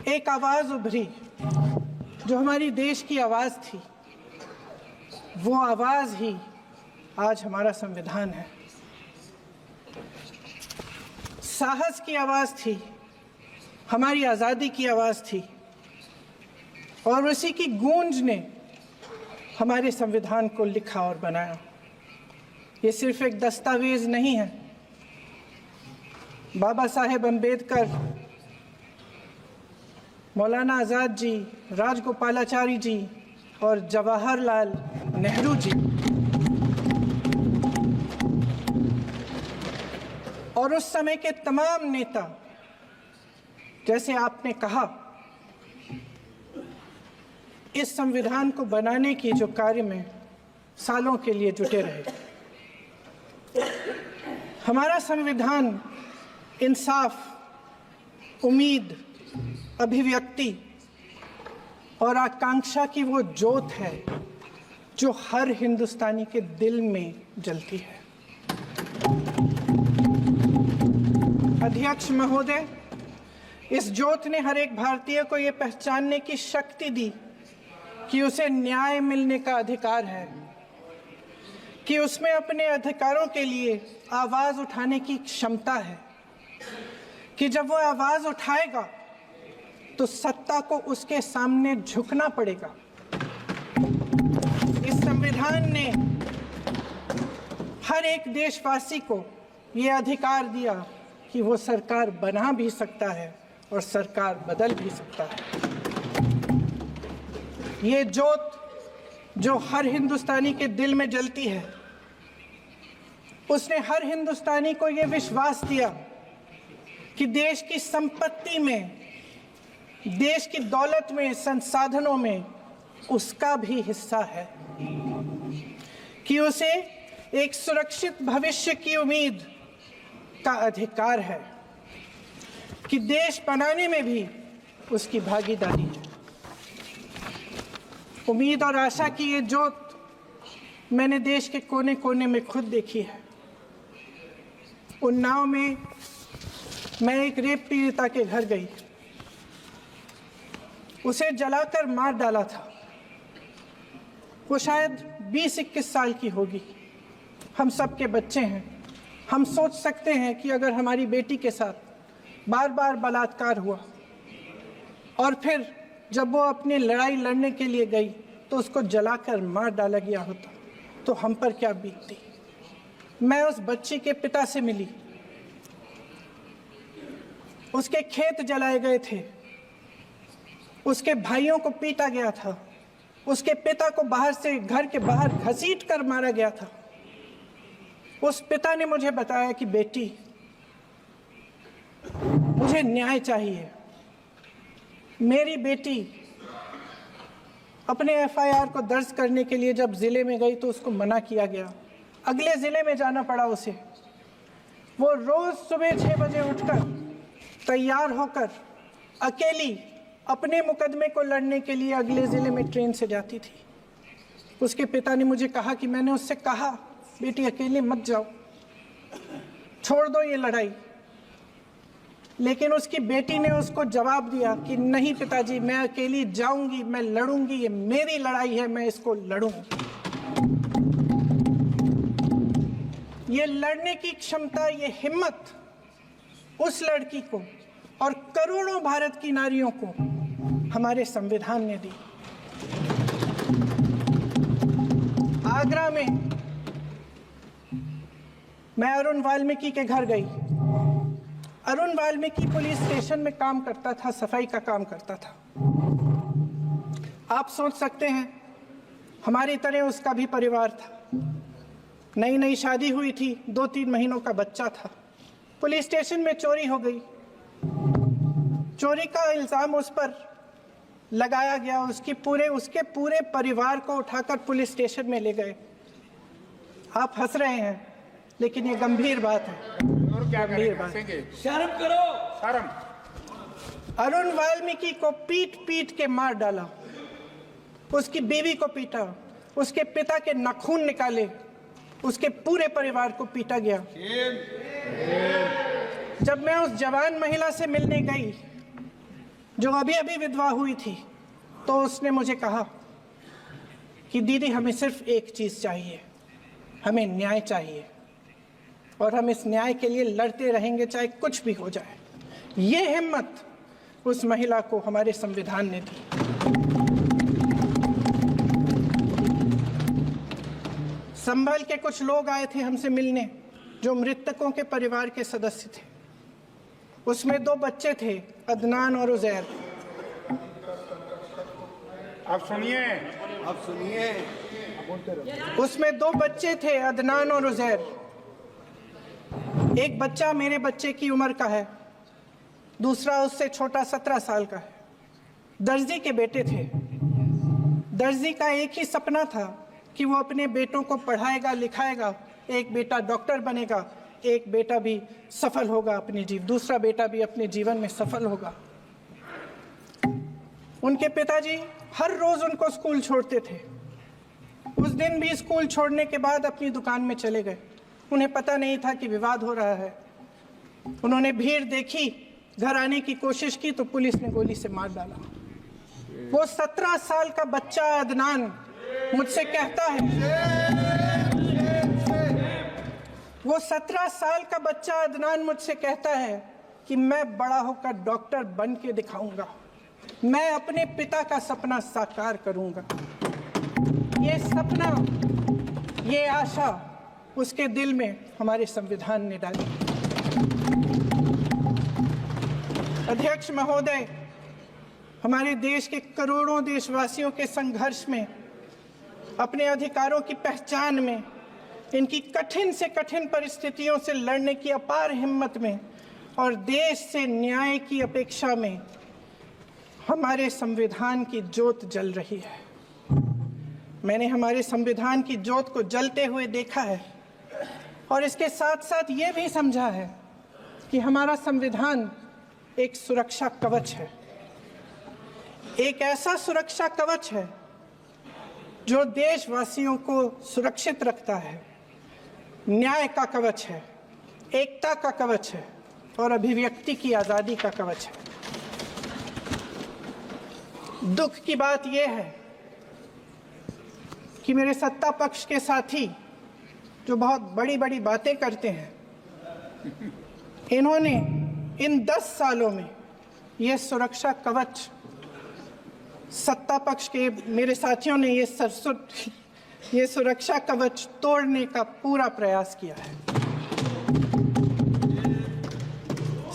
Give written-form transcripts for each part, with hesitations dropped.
एक आवाज उभरी जो हमारी देश की आवाज थी। वो आवाज ही आज हमारा संविधान है। साहस की आवाज थी, हमारी आज़ादी की आवाज थी, और उसी की गूंज ने हमारे संविधान को लिखा और बनाया। ये सिर्फ एक दस्तावेज नहीं है। बाबा साहेब अम्बेडकर, मौलाना आज़ाद जी, राजगोपालाचारी जी और जवाहरलाल नेहरू जी और उस समय के तमाम नेता, जैसे आपने कहा, इस संविधान को बनाने की जो कार्य में सालों के लिए जुटे रहे। हमारा संविधान इंसाफ, उम्मीद, अभिव्यक्ति और आकांक्षा की वो ज्योत है जो हर हिंदुस्तानी के दिल में जलती है। अध्यक्ष महोदय, इस ज्योत ने हर एक भारतीय को ये पहचानने की शक्ति दी कि उसे न्याय मिलने का अधिकार है, कि उसमें अपने अधिकारों के लिए आवाज उठाने की क्षमता है, कि जब वो आवाज उठाएगा तो सत्ता को उसके सामने झुकना पड़ेगा। इस संविधान ने हर एक देशवासी को ये अधिकार दिया कि वो सरकार बना भी सकता है और सरकार बदल भी सकता है। ये ज्योत जो हर हिंदुस्तानी के दिल में जलती है, उसने हर हिंदुस्तानी को ये विश्वास दिया कि देश की संपत्ति में, देश की दौलत में, संसाधनों में उसका भी हिस्सा है, कि उसे एक सुरक्षित भविष्य की उम्मीद का अधिकार है, कि देश बनाने में भी उसकी भागीदारी है। उम्मीद और आशा की ये ज्योत मैंने देश के कोने कोने में खुद देखी है। उन्नाव में मैं एक रेप पीड़िता के घर गई, उसे जलाकर मार डाला था। वो शायद 20-21 साल की होगी। हम सब के बच्चे हैं। हम सोच सकते हैं कि अगर हमारी बेटी के साथ बार बार बलात्कार हुआ और फिर जब वो अपनी लड़ाई लड़ने के लिए गई तो उसको जलाकर मार डाला गया होता तो हम पर क्या बीतती। मैं उस बच्ची के पिता से मिली। उसके खेत जलाए गए थे, उसके भाइयों को पीटा गया था, उसके पिता को बाहर से, घर के बाहर घसीट कर मारा गया था। उस पिता ने मुझे बताया कि बेटी, मुझे न्याय चाहिए। मेरी बेटी अपने एफआईआर को दर्ज करने के लिए जब जिले में गई तो उसको मना किया गया, अगले जिले में जाना पड़ा उसे। वो रोज सुबह 6 बजे उठकर तैयार होकर अकेली अपने मुकदमे को लड़ने के लिए अगले ज़िले में ट्रेन से जाती थी। उसके पिता ने मुझे कहा कि मैंने उससे कहा, बेटी अकेले मत जाओ, छोड़ दो ये लड़ाई। लेकिन उसकी बेटी ने उसको जवाब दिया कि नहीं पिताजी, मैं अकेली जाऊंगी, मैं लड़ूंगी, ये मेरी लड़ाई है, मैं इसको लड़ूंगी। ये लड़ने की क्षमता, ये हिम्मत उस लड़की को और करोड़ों भारत की नारियों को हमारे संविधान ने दी। आगरा में मैं अरुण वाल्मीकि के घर गई। अरुण वाल्मीकि पुलिस स्टेशन में काम करता था, सफाई का काम करता था। आप सोच सकते हैं हमारी तरह उसका भी परिवार था। नई नई शादी हुई थी, 2-3 महीनों का बच्चा था। पुलिस स्टेशन में चोरी हो गई। चोरी का इल्जाम उस पर लगाया गया। उसके पूरे परिवार को उठाकर पुलिस स्टेशन में ले गए। आप हंस रहे हैं, लेकिन ये गंभीर बात है। गंभीर बात। शर्म करो, शर्म। अरुण वाल्मीकि को पीट पीट के मार डाला, उसकी बीवी को पीटा, उसके पिता के नाखून निकाले, उसके पूरे परिवार को पीटा गया। जब मैं उस जवान महिला से मिलने गई जो अभी अभी विधवा हुई थी, तो उसने मुझे कहा कि दीदी हमें सिर्फ एक चीज़ चाहिए, हमें न्याय चाहिए और हम इस न्याय के लिए लड़ते रहेंगे चाहे कुछ भी हो जाए। ये हिम्मत उस महिला को हमारे संविधान ने दी। संभल के कुछ लोग आए थे हमसे मिलने जो मृतकों के परिवार के सदस्य थे। उसमें 2 बच्चे थे, अदनान और उजैर। आप सुनिए। उसमें 2 बच्चे थे, अदनान और उजैर। एक बच्चा मेरे बच्चे की उम्र का है, दूसरा उससे छोटा 17 साल का है। दर्जी के बेटे थे। दर्जी का एक ही सपना था कि वो अपने बेटों को पढ़ाएगा लिखाएगा, एक बेटा डॉक्टर बनेगा, एक बेटा भी सफल होगा दूसरा बेटा भी अपने जीवन में सफल होगा। उनके पिताजी हर रोज उनको स्कूल छोड़ते थे। उस दिन भी स्कूल छोड़ने के बाद अपनी दुकान में चले गए। उन्हें पता नहीं था कि विवाद हो रहा है। उन्होंने भीड़ देखी, घर आने की कोशिश की तो पुलिस ने गोली से मार डाला। वो 17 साल का बच्चा अदनान मुझसे कहता है, वो 17 साल का बच्चा अदनान मुझसे कहता है कि मैं बड़ा होकर डॉक्टर बन के दिखाऊंगा, मैं अपने पिता का सपना साकार करूंगा। ये सपना, ये आशा उसके दिल में हमारे संविधान ने डाली। अध्यक्ष महोदय, हमारे देश के करोड़ों देशवासियों के संघर्ष में, अपने अधिकारों की पहचान में, इनकी कठिन से कठिन परिस्थितियों से लड़ने की अपार हिम्मत में और देश से न्याय की अपेक्षा में हमारे संविधान की ज्योत जल रही है। मैंने हमारे संविधान की ज्योत को जलते हुए देखा है और इसके साथ साथ ये भी समझा है कि हमारा संविधान एक सुरक्षा कवच है। एक ऐसा सुरक्षा कवच है जो देशवासियों को सुरक्षित रखता है, न्याय का कवच है, एकता का कवच है और अभिव्यक्ति की आज़ादी का कवच है। दुख की बात यह है कि मेरे सत्ता पक्ष के साथी जो बहुत बड़ी बड़ी बातें करते हैं, इन्होंने इन 10 सालों में यह सुरक्षा कवच, सत्ता पक्ष के मेरे साथियों ने ये सुरक्षा कवच तोड़ने का पूरा प्रयास किया है।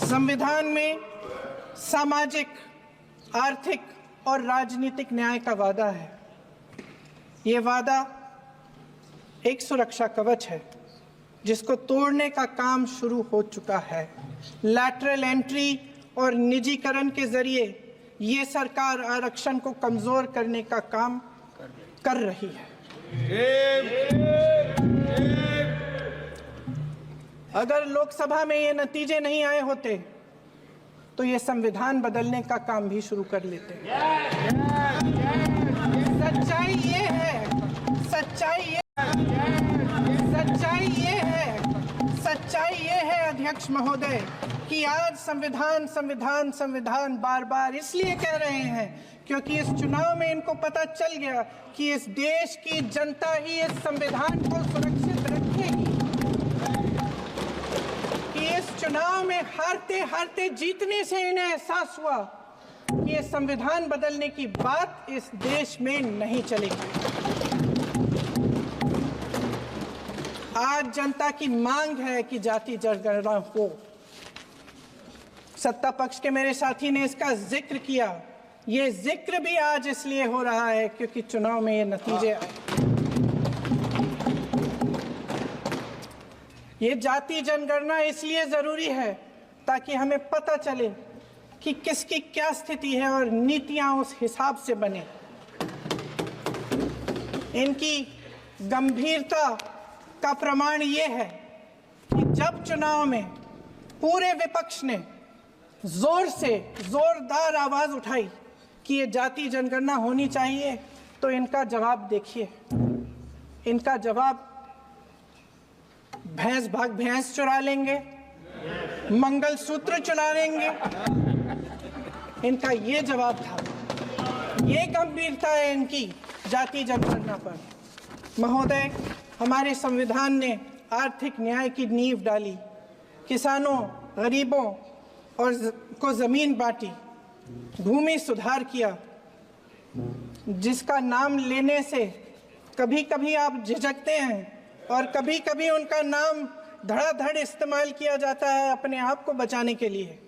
संविधान में सामाजिक, आर्थिक और राजनीतिक न्याय का वादा है। ये वादा एक सुरक्षा कवच है जिसको तोड़ने का काम शुरू हो चुका है। लैटरल एंट्री और निजीकरण के जरिए ये सरकार आरक्षण को कमजोर करने का काम कर रही है। अगर लोकसभा में ये नतीजे नहीं आए होते तो ये संविधान बदलने का काम भी शुरू कर लेते। सच्चाई ये है अध्यक्ष महोदय कि आज संविधान बार बार इसलिए कह रहे हैं क्योंकि इस चुनाव में इनको पता चल गया कि इस देश की जनता ही इस संविधान को सुरक्षित रखेगी, कि इस चुनाव में हारते हारते जीतने से इन्हें एहसास हुआ कि ये संविधान बदलने की बात इस देश में नहीं चलेगी। आज जनता की मांग है कि जाति जनगणना हो। सत्ता पक्ष के मेरे साथी ने इसका जिक्र किया। ये जिक्र भी आज इसलिए हो रहा है क्योंकि चुनाव में ये नतीजे आए। ये जाति जनगणना इसलिए जरूरी है ताकि हमें पता चले कि किसकी क्या स्थिति है और नीतियां उस हिसाब से बने। इनकी गंभीरता का प्रमाण ये है कि जब चुनाव में पूरे विपक्ष ने जोरदार आवाज उठाई कि ये जाति जनगणना होनी चाहिए, तो इनका जवाब देखिए। इनका जवाब भैंस भाग भैंस चुरा लेंगे, मंगलसूत्र चुरा लेंगे, इनका ये जवाब था। ये गंभीरता है इनकी जाति जनगणना पर। महोदय, हमारे संविधान ने आर्थिक न्याय की नींव डाली, किसानों, गरीबों और को जमीन बांटी, भूमि सुधार किया, जिसका नाम लेने से कभी कभी आप झिझकते हैं और कभी कभी उनका नाम धड़ाधड़ इस्तेमाल किया जाता है अपने आप को बचाने के लिए।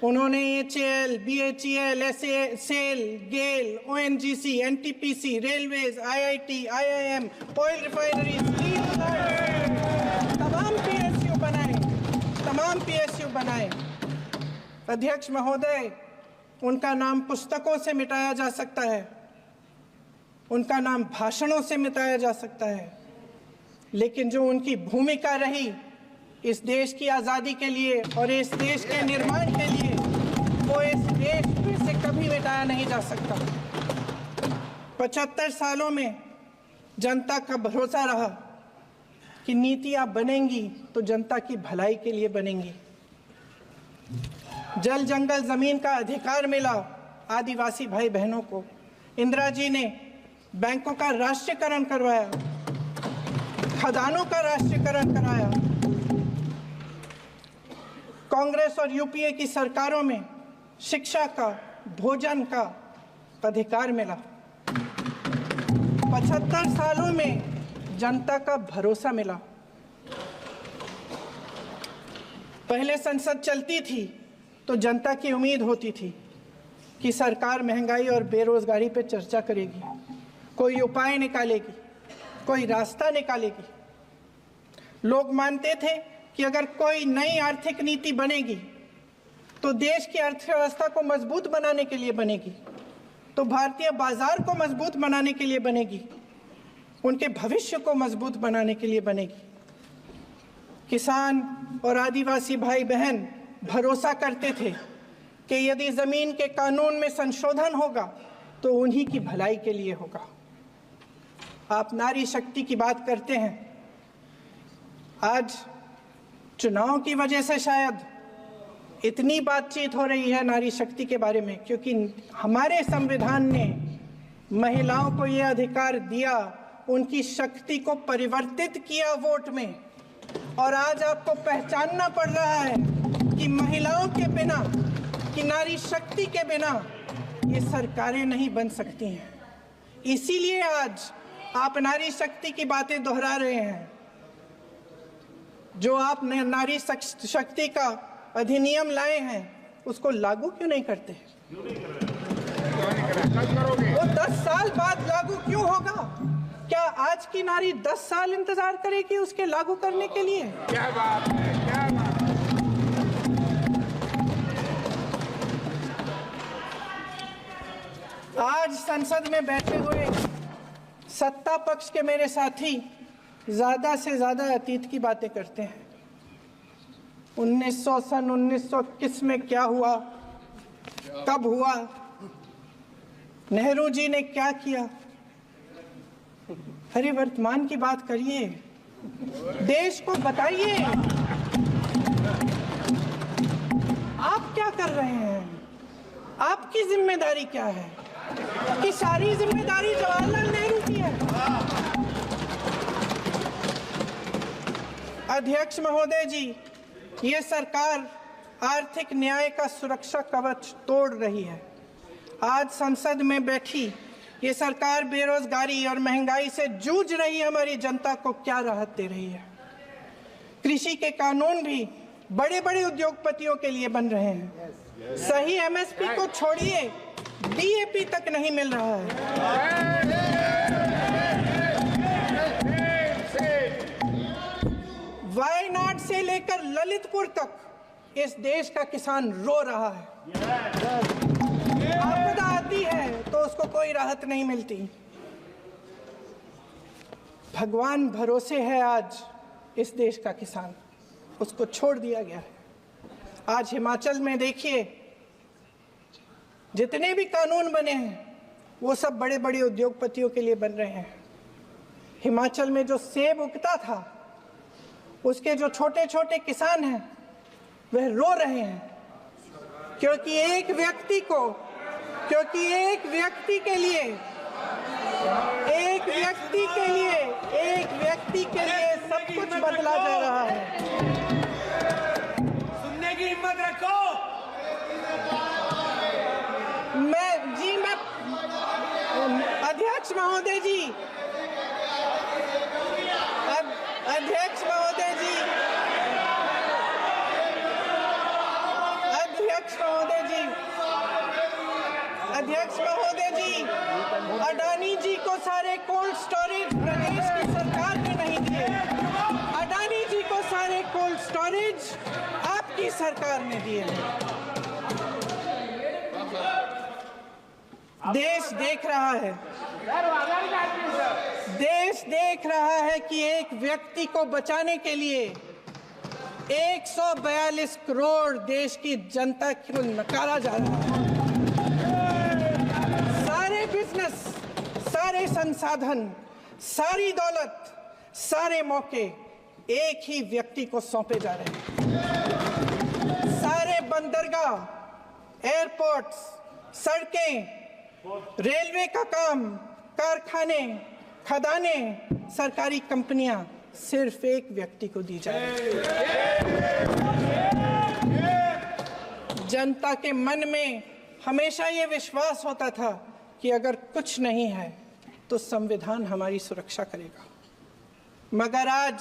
उन्होंने HAL, BHEL, SAIL, GAIL, ONGC, NTPC, railways, IIT, IIM, oil refineries, तमाम PSU बनाए। अध्यक्ष महोदय, उनका नाम पुस्तकों से मिटाया जा सकता है, उनका नाम भाषणों से मिटाया जा सकता है, लेकिन जो उनकी भूमिका रही इस देश की आज़ादी के लिए और इस देश के निर्माण के लिए, वो इस देश में से कभी मिटाया नहीं जा सकता। 75 सालों में जनता का भरोसा रहा कि नीतियाँ बनेंगी तो जनता की भलाई के लिए बनेंगी। जल जंगल जमीन का अधिकार मिला आदिवासी भाई बहनों को। इंदिरा जी ने बैंकों का राष्ट्रीयकरण करवाया, खदानों का राष्ट्रीयकरण कराया। कांग्रेस और यूपीए की सरकारों में शिक्षा का, भोजन का अधिकार मिला। 75 सालों में जनता का भरोसा मिला। पहले संसद चलती थी तो जनता की उम्मीद होती थी कि सरकार महंगाई और बेरोजगारी पर चर्चा करेगी, कोई उपाय निकालेगी, कोई रास्ता निकालेगी। लोग मानते थे कि अगर कोई नई आर्थिक नीति बनेगी तो देश की अर्थव्यवस्था को मजबूत बनाने के लिए बनेगी, तो भारतीय बाजार को मजबूत बनाने के लिए बनेगी, उनके भविष्य को मजबूत बनाने के लिए बनेगी। किसान और आदिवासी भाई बहन भरोसा करते थे कि यदि जमीन के कानून में संशोधन होगा तो उन्हीं की भलाई के लिए होगा। आप नारी शक्ति की बात करते हैं। आज चुनाव की वजह से शायद इतनी बातचीत हो रही है नारी शक्ति के बारे में, क्योंकि हमारे संविधान ने महिलाओं को यह अधिकार दिया, उनकी शक्ति को परिवर्तित किया वोट में। और आज आपको पहचानना पड़ रहा है कि महिलाओं के बिना, कि नारी शक्ति के बिना ये सरकारें नहीं बन सकती हैं। इसीलिए आज आप नारी शक्ति की बातें दोहरा रहे हैं। जो आप नारी शक्ति का अधिनियम लाए हैं उसको लागू क्यों नहीं करते? वो 10 साल बाद लागू क्यों होगा? क्या आज की नारी 10 साल इंतजार करेगी उसके लागू करने के लिए? क्या बात है, क्या बात है। आज संसद में बैठे हुए सत्ता पक्ष के मेरे साथी ज्यादा से ज्यादा अतीत की बातें करते हैं। 1921 में क्या हुआ, कब हुआ, नेहरू जी ने क्या किया। अरे वर्तमान की बात करिए, देश को बताइए आप क्या कर रहे हैं, आपकी जिम्मेदारी क्या है? कि सारी जिम्मेदारी जवाहरलाल नेहरू की है। अध्यक्ष महोदय जी, ये सरकार आर्थिक न्याय का सुरक्षा कवच तोड़ रही है। आज संसद में बैठी ये सरकार बेरोजगारी और महंगाई से जूझ रही हमारी जनता को क्या राहत दे रही है? कृषि के कानून भी बड़े बड़े उद्योगपतियों के लिए बन रहे हैं। सही MSP को छोड़िए, DAP तक नहीं मिल रहा है। वायनाड से लेकर ललितपुर तक इस देश का किसान रो रहा है। आपदा आती है तो उसको कोई राहत नहीं मिलती। भगवान भरोसे है आज इस देश का किसान, उसको छोड़ दिया गया है। आज हिमाचल में देखिए, जितने भी कानून बने हैं वो सब बड़े बड़े उद्योगपतियों के लिए बन रहे हैं। हिमाचल में जो सेब उगता था उसके जो छोटे छोटे किसान हैं वह रो रहे हैं क्योंकि एक व्यक्ति के लिए सब कुछ बदला जा रहा है। सुनने की हिम्मत रखो। मैं अध्यक्ष महोदय जी, अध्यक्ष महोदय जी, अडानी जी को सारे कोल्ड स्टोरेज प्रदेश की सरकार ने नहीं दिए। अडानी जी को सारे कोल्ड स्टोरेज आपकी सरकार ने दिए हैं। देश देख रहा है कि एक व्यक्ति को बचाने के लिए 142 करोड़ देश की जनता को नकारा जा रहा है। सारे बिजनेस, सारे संसाधन, सारी दौलत, सारे मौके एक ही व्यक्ति को सौंपे जा रहे हैं। सारे बंदरगाह, एयरपोर्ट्स, सड़कें, रेलवे का काम, कारखाने, खदानें, सरकारी कंपनियां सिर्फ एक व्यक्ति को दी जा रही है। जनता के मन में हमेशा ये विश्वास होता था कि अगर कुछ नहीं है तो संविधान हमारी सुरक्षा करेगा, मगर आज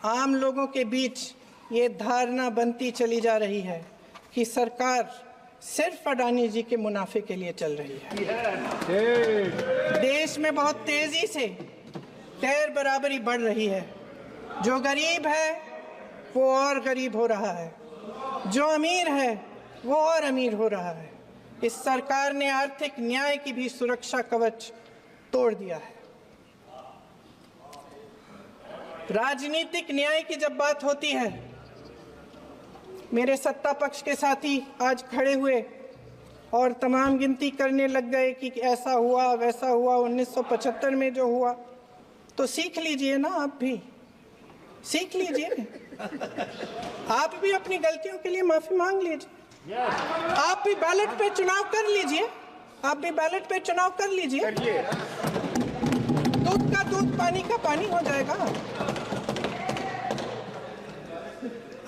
आम लोगों के बीच ये धारणा बनती चली जा रही है कि सरकार सिर्फ अडानी जी के मुनाफे के लिए चल रही है। देश में बहुत तेजी से गैर बराबरी बढ़ रही है। जो गरीब है वो और गरीब हो रहा है, जो अमीर है वो और अमीर हो रहा है। इस सरकार ने आर्थिक न्याय की भी सुरक्षा कवच तोड़ दिया है। राजनीतिक न्याय की जब बात होती है, मेरे सत्ता पक्ष के साथी आज खड़े हुए और तमाम गिनती करने लग गए कि ऐसा हुआ वैसा हुआ, 1975 में जो हुआ। तो सीख लीजिए ना, आप भी सीख लीजिए। आप भी अपनी गलतियों के लिए माफी मांग लीजिए। आप भी बैलेट पे चुनाव कर लीजिए। दूध का दूध, पानी का पानी हो जाएगा।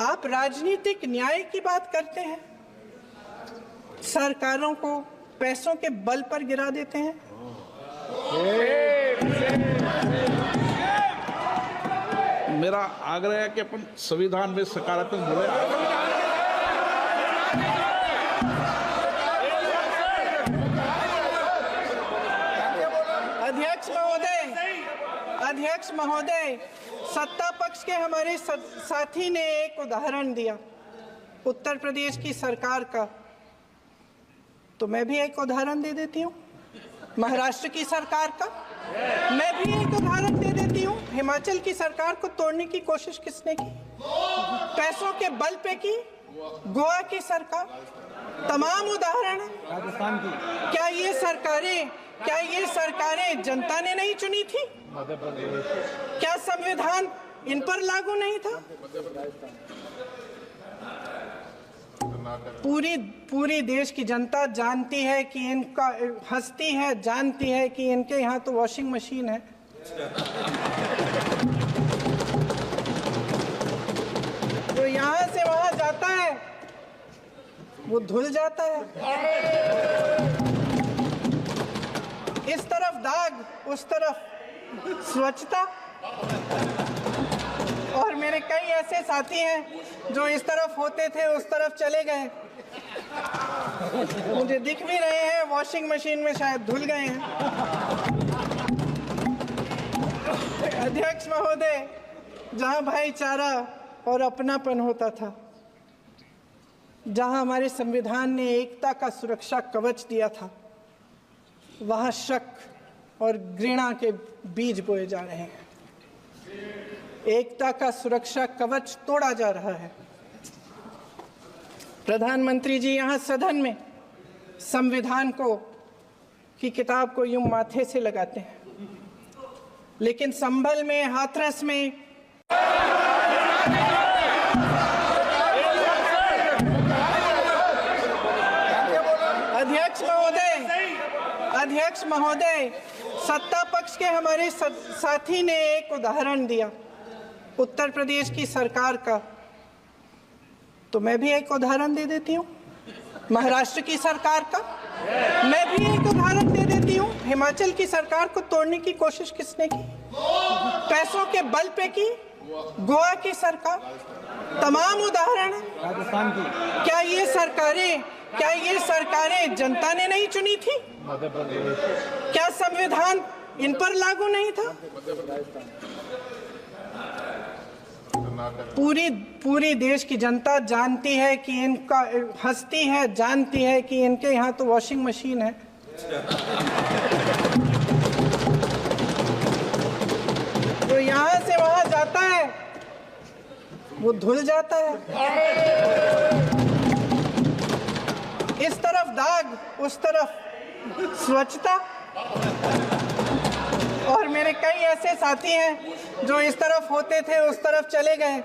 आप राजनीतिक न्याय की बात करते हैं, सरकारों को पैसों के बल पर गिरा देते हैं। मेरा आग्रह है कि अपन संविधान में सकारात्मक बोले। अध्यक्ष महोदय, सत्ता पक्ष के हमारे साथी ने एक उदाहरण दिया उत्तर प्रदेश की सरकार का, तो मैं भी एक उदाहरण दे देती हूँ महाराष्ट्र की सरकार का। मैं भी एक उदाहरण दे देती हूँ हिमाचल की सरकार को तोड़ने की कोशिश किसने की, पैसों के बल पे की, गोवा की सरकार। तमाम उदाहरण है। राजस्थान की क्या ये सरकारें जनता ने नहीं चुनी थी? क्या संविधान इन पर लागू नहीं था? पूरी देश की जनता जानती है कि इनका हंसती है, जानती है कि इनके यहाँ तो वॉशिंग मशीन है। जो यहाँ से वहां जाता है वो धुल जाता है। इस तरफ दाग, उस तरफ स्वच्छता। और मेरे कई ऐसे साथी हैं जो इस तरफ होते थे उस तरफ चले गए, मुझे दिख भी रहे हैं, वॉशिंग मशीन में शायद धुल गए हैं। अध्यक्ष महोदय, जहां भाईचारा और अपनापन होता था, जहां हमारे संविधान ने एकता का सुरक्षा कवच दिया था, वहां शक और घृणा के बीज बोए जा रहे हैं। एकता का सुरक्षा कवच तोड़ा जा रहा है। प्रधानमंत्री जी यहाँ सदन में संविधान की किताब को यूं माथे से लगाते हैं, लेकिन संभल में, हाथरस में महोदय, सत्ता पक्ष के हमारे साथी ने एक उदाहरण दिया उत्तर प्रदेश की सरकार का, तो मैं भी एक उदाहरण दे देती हूँ महाराष्ट्र की सरकार का। मैं भी एक उदाहरण दे देती हूँ हिमाचल की सरकार को तोड़ने की कोशिश किसने की, पैसों के बल पे की, गोवा की सरकार। तमाम उदाहरण हैं। राजस्थान की, क्या ये सरकारें जनता ने नहीं चुनी थी? क्या संविधान इन पर लागू नहीं था? पूरी देश की जनता जानती है कि इनका हंसती है, जानती है कि इनके यहाँ तो वॉशिंग मशीन है। तो यहाँ से वहां जाता है वो धुल जाता है। इस तरफ दाग, उस तरफ स्वच्छता। और मेरे कई ऐसे साथी हैं जो इस तरफ होते थे उस तरफ चले गए,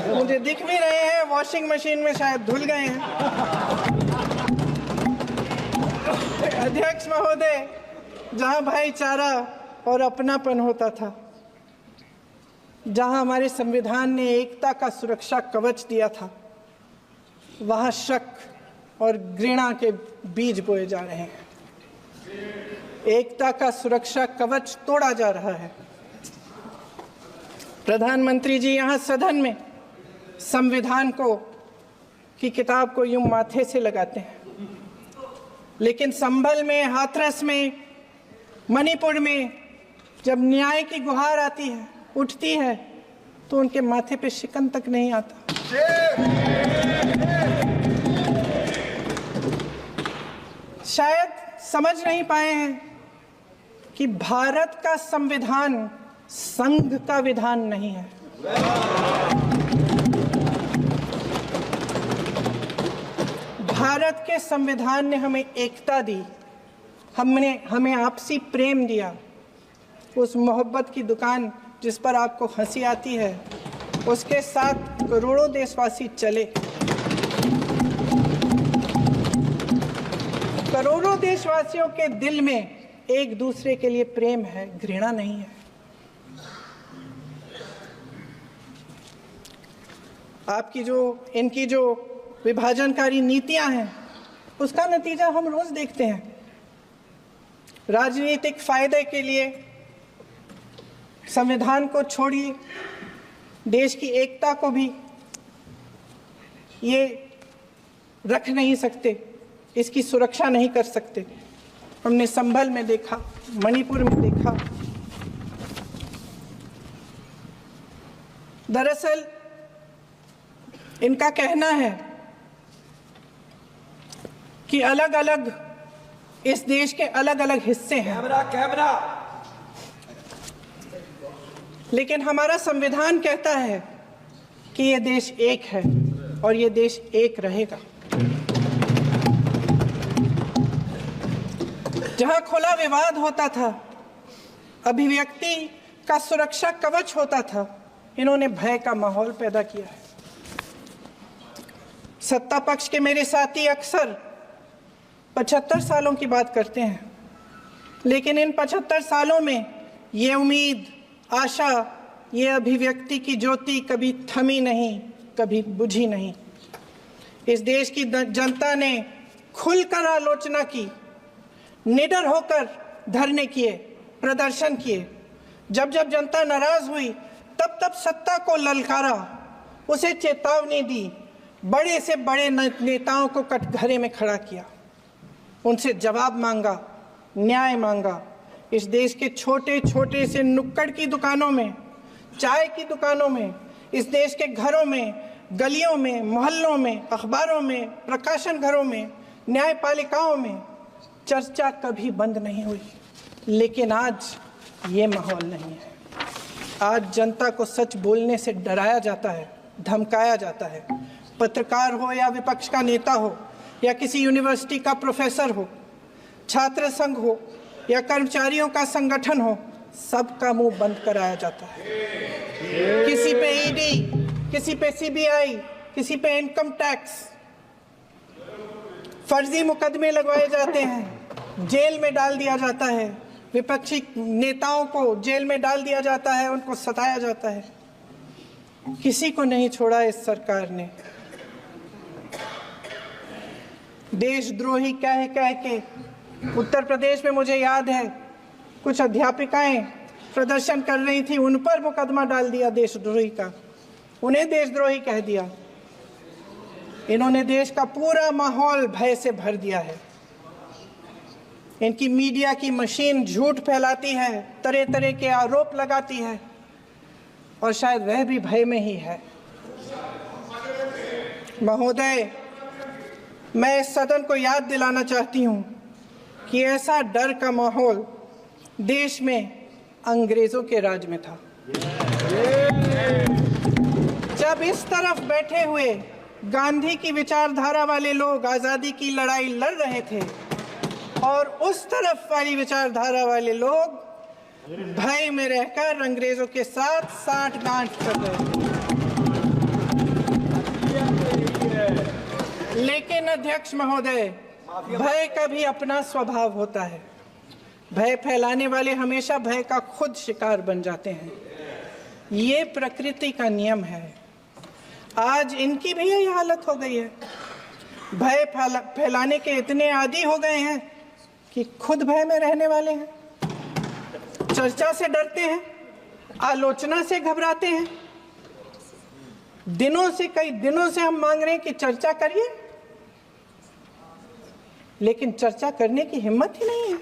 मुझे दिख भी रहे हैं वॉशिंग मशीन में, शायद धुल गए हैं। अध्यक्ष महोदय, जहां भाईचारा और अपनापन होता था, जहां हमारे संविधान ने एकता का सुरक्षा कवच दिया था, वहां शक और घृणा के बीज बोए जा रहे हैं। एकता का सुरक्षा कवच तोड़ा जा रहा है। प्रधानमंत्री जी यहाँ सदन में संविधान की किताब को यूं माथे से लगाते हैं, लेकिन संभल में, हाथरस में, मणिपुर में जब न्याय की गुहार आती है, उठती है, तो उनके माथे पे शिकन तक नहीं आता। शायद समझ नहीं पाए हैं कि भारत का संविधान संघ का विधान नहीं है। भारत के संविधान ने हमें एकता दी, हमें आपसी प्रेम दिया। उस मोहब्बत की दुकान जिस पर आपको हंसी आती है, उसके साथ करोड़ों देशवासी चले। करोड़ों देशवासियों के दिल में एक दूसरे के लिए प्रेम है, घृणा नहीं है। इनकी जो विभाजनकारी नीतियां हैं, उसका नतीजा हम रोज देखते हैं। राजनीतिक फायदे के लिए संविधान को छोड़िए, देश की एकता को भी ये रख नहीं सकते, इसकी सुरक्षा नहीं कर सकते। हमने संभल में देखा, मणिपुर में देखा। दरअसल इनका कहना है कि अलग अलग इस देश के अलग अलग हिस्से हैं, लेकिन हमारा संविधान कहता है कि ये देश एक है और ये देश एक रहेगा। जहां खुला विवाद होता था, अभिव्यक्ति का सुरक्षा कवच होता था, इन्होंने भय का माहौल पैदा किया है। सत्ता पक्ष के मेरे साथी अक्सर 75 सालों की बात करते हैं, लेकिन इन 75 सालों में ये उम्मीद, आशा, ये अभिव्यक्ति की ज्योति कभी थमी नहीं, कभी बुझी नहीं। इस देश की जनता ने खुलकर आलोचना की, निडर होकर धरने किए, प्रदर्शन किए। जब जब जनता नाराज हुई, तब तब सत्ता को ललकारा, उसे चेतावनी दी, बड़े से बड़े नेताओं को कटघरे में खड़ा किया, उनसे जवाब मांगा, न्याय मांगा। इस देश के छोटे छोटे से नुक्कड़ की दुकानों में, चाय की दुकानों में, इस देश के घरों में, गलियों में, मोहल्लों में, अखबारों में, प्रकाशन घरों में, न्यायपालिकाओं में चर्चा कभी बंद नहीं हुई। लेकिन आज ये माहौल नहीं है। आज जनता को सच बोलने से डराया जाता है, धमकाया जाता है। पत्रकार हो या विपक्ष का नेता हो या किसी यूनिवर्सिटी का प्रोफेसर हो, छात्र संघ हो या कर्मचारियों का संगठन हो, सबका मुंह बंद कराया जाता है। किसी पे ईडी, किसी पे सीबीआई, किसी पे इनकम टैक्स, फर्जी मुकदमे लगवाए जाते हैं, जेल में डाल दिया जाता है, विपक्षी नेताओं को जेल में डाल दिया जाता है, उनको सताया जाता है। किसी को नहीं छोड़ा इस सरकार ने। देशद्रोही कह के उत्तर प्रदेश में मुझे याद है कुछ अध्यापिकाएं प्रदर्शन कर रही थी, उन पर मुकदमा डाल दिया देशद्रोही का, उन्हें देशद्रोही कह दिया। इन्होंने देश का पूरा माहौल भय से भर दिया है। इनकी मीडिया की मशीन झूठ फैलाती है, तरह तरह के आरोप लगाती है, और शायद वह भी भय में ही है। महोदय, मैं इस सदन को याद दिलाना चाहती हूं कि ऐसा डर का माहौल देश में अंग्रेजों के राज में था। जब इस तरफ बैठे हुए गांधी की विचारधारा वाले लोग आज़ादी की लड़ाई लड़ रहे थे और उस तरफ वाली विचारधारा वाले लोग भय में रहकर अंग्रेजों के साथ साठ-गांठ कर रहे थे। लेकिन अध्यक्ष महोदय, भय का भी अपना स्वभाव होता है। भय फैलाने वाले हमेशा भय का खुद शिकार बन जाते हैं। ये प्रकृति का नियम है। आज इनकी भी यही हालत हो गई है। भय फैलाने के इतने आदी हो गए हैं कि खुद भय में रहने वाले हैं। चर्चा से डरते हैं, आलोचना से घबराते हैं। कई दिनों से हम मांग रहे हैं कि चर्चा करिए, लेकिन चर्चा करने की हिम्मत ही नहीं है।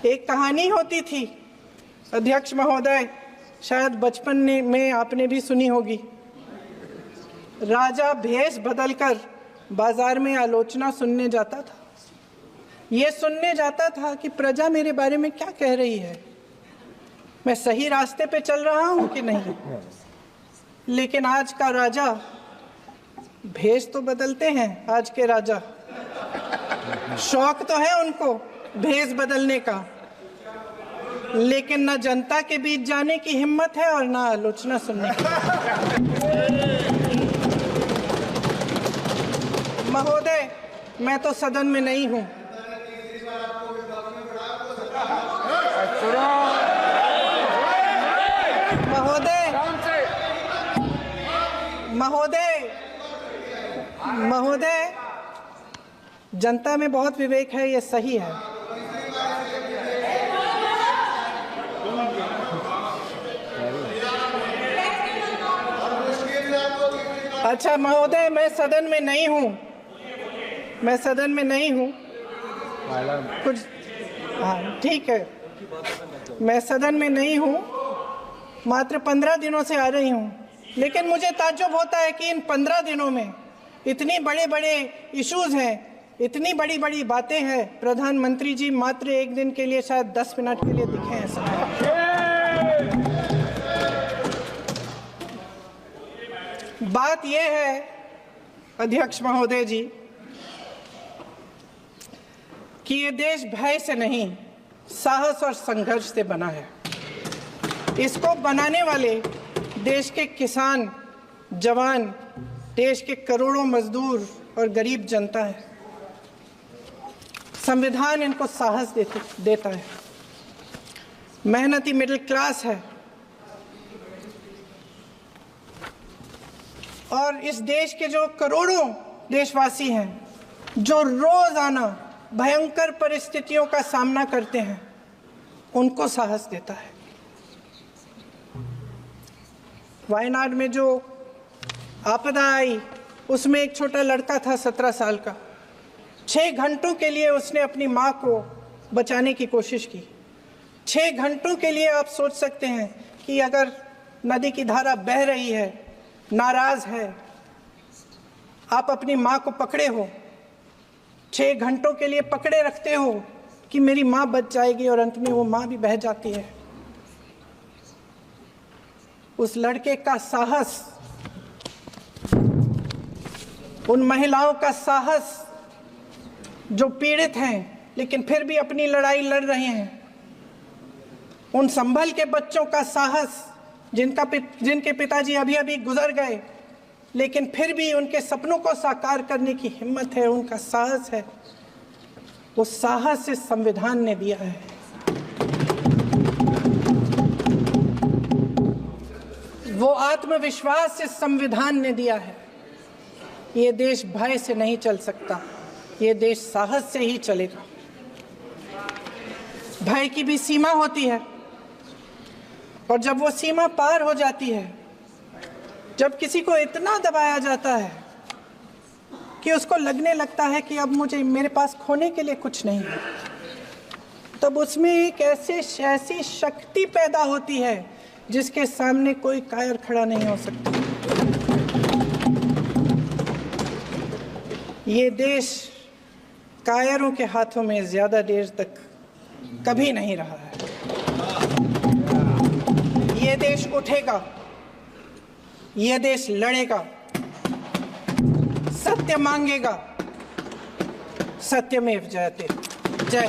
एक कहानी होती थी अध्यक्ष महोदय, शायद बचपन में आपने भी सुनी होगी। राजा भेष बदलकर बाजार में आलोचना सुनने जाता था। ये सुनने जाता था कि प्रजा मेरे बारे में क्या कह रही है, मैं सही रास्ते पे चल रहा हूं कि नहीं। लेकिन आज का राजा, भेष तो बदलते हैं आज के राजा, शौक तो है उनको भेष बदलने का, लेकिन न जनता के बीच जाने की हिम्मत है और न आलोचना सुनने की। महोदय, मैं तो सदन में नहीं हूं। महोदय, जनता में बहुत विवेक है, ये सही है। अच्छा महोदय, मैं सदन में नहीं हूँ, कुछ हाँ ठीक है, मैं सदन में नहीं हूँ, मात्र 15 दिनों से आ रही हूँ। लेकिन मुझे ताज्जुब होता है कि इन 15 दिनों में इतनी बड़े इश्यूज हैं, इतनी बड़ी बातें हैं, प्रधानमंत्री जी मात्र एक दिन के लिए, शायद 10 मिनट के लिए दिखे हैं सब। बात यह है अध्यक्ष महोदय जी कि ये देश भय से नहीं, साहस और संघर्ष से बना है। इसको बनाने वाले देश के किसान, जवान, देश के करोड़ों मजदूर और गरीब जनता है। संविधान इनको साहस देता है। मेहनती मिडिल क्लास है। और इस देश के जो करोड़ों देशवासी हैं, जो रोजाना भयंकर परिस्थितियों का सामना करते हैं, उनको साहस देता है। वायनाड में जो आपदा आई, उसमें एक छोटा लड़का था 17 साल का। 6 घंटों के लिए उसने अपनी माँ को बचाने की कोशिश की। 6 घंटों के लिए आप सोच सकते हैं कि अगर नदी की धारा बह रही है, नाराज है, आप अपनी माँ को पकड़े हो, 6 घंटों के लिए पकड़े रखते हो कि मेरी माँ बच जाएगी, और अंत में वो माँ भी बह जाती है। उस लड़के का साहस, उन महिलाओं का साहस जो पीड़ित हैं लेकिन फिर भी अपनी लड़ाई लड़ रहे हैं, उन संभल के बच्चों का साहस जिनके पिताजी अभी अभी गुजर गए, लेकिन फिर भी उनके सपनों को साकार करने की हिम्मत है, उनका साहस है। वो साहस इस संविधान ने दिया है। वो आत्मविश्वास इस संविधान ने दिया है। ये देश भय से नहीं चल सकता, ये देश साहस से ही चलेगा। भय की भी सीमा होती है, और जब वो सीमा पार हो जाती है, जब किसी को इतना दबाया जाता है कि उसको लगने लगता है कि अब मेरे पास खोने के लिए कुछ नहीं है, तब उसमें एक ऐसी शक्ति पैदा होती है जिसके सामने कोई कायर खड़ा नहीं हो सकता। ये देश कायरों के हाथों में ज्यादा देर तक कभी नहीं रहा है। ये देश उठेगा, ये देश लड़ेगा, सत्य मांगेगा, सत्यमेव जयते।